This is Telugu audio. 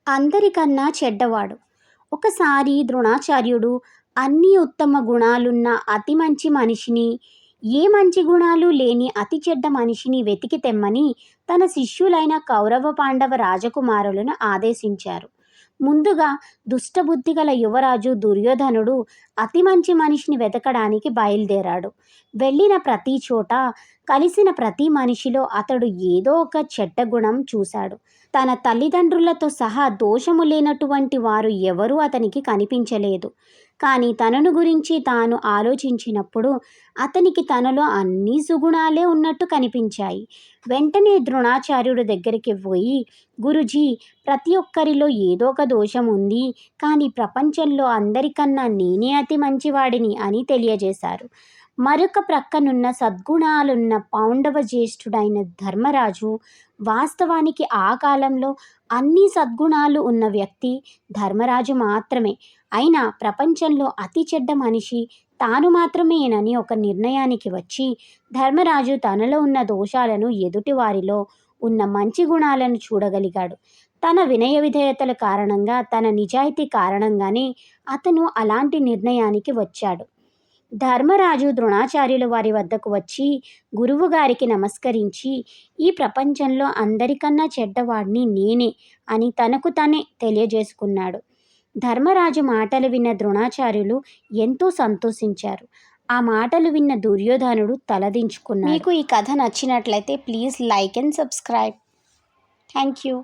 అందరికన్నా చెడ్డవాడు. ఒకసారి ద్రోణాచార్యుడు అన్ని ఉత్తమ గుణాలున్న అతి మంచి మనిషిని, ఏ మంచి గుణాలు లేని అతి చెడ్డ మనిషిని వెతికి తెమ్మని తన శిష్యులైన కౌరవ పాండవ రాజకుమారులను ఆదేశించారు. ముందుగా దుష్టబుద్ధిగల యువరాజు దుర్యోధనుడు అతి మంచి మనిషిని వెతకడానికి బయలుదేరాడు. వెళ్ళిన ప్రతి చోట, కలిసిన ప్రతి మనిషిలో అతడు ఏదో ఒక చెడ్డ గుణం చూశాడు. తన తల్లిదండ్రులతో సహా దోషము లేనటువంటి వారు ఎవరూ అతనికి కనిపించలేదు. కానీ తనను గురించి తాను ఆలోచించినప్పుడు అతనికి తనలో అన్ని సుగుణాలే ఉన్నట్టు కనిపించాయి. వెంటనే ద్రోణాచార్యుడి దగ్గరికి పోయి, గురుజీ, ప్రతి ఒక్కరిలో ఏదో ఒక దోషం ఉంది, కానీ ప్రపంచంలో అందరికన్నా నేనే అతి మంచివాడిని అని తెలియజేశారు. మరొక ప్రక్కనున్న సద్గుణాలున్న పాండవ జ్యేష్ఠుడైన ధర్మరాజు, వాస్తవానికి ఆ కాలంలో అన్ని సద్గుణాలు ఉన్న వ్యక్తి ధర్మరాజు మాత్రమే. అయినా ప్రపంచంలో అతి చెడ్డ మనిషి తాను మాత్రమేనని ఒక నిర్ణయానికి వచ్చి, ధర్మరాజు తనలో ఉన్న దోషాలను ఎదుటివారిలో ఉన్న మంచి గుణాలను చూడగలిగాడు. తన వినయ విధేయతల కారణంగా, తన నిజాయితీ కారణంగానే అతను అలాంటి నిర్ణయానికి వచ్చాడు. ధర్మరాజు ద్రోణాచార్యుల వారి వద్దకు వచ్చి గురువుగారికి నమస్కరించి, ఈ ప్రపంచంలో అందరికన్నా చెడ్డవాడిని నేనే అని తనకు తనే తెలియజేసుకున్నాడు. ధర్మరాజు మాటలు విన్న ద్రోణాచార్యులు ఎంతో సంతోషించారు. ఆ మాటలు విన్న దుర్యోధనుడు తలదించుకున్నాడు. మీకు ఈ కథ నచ్చినట్లయితే please like and subscribe. Thank you.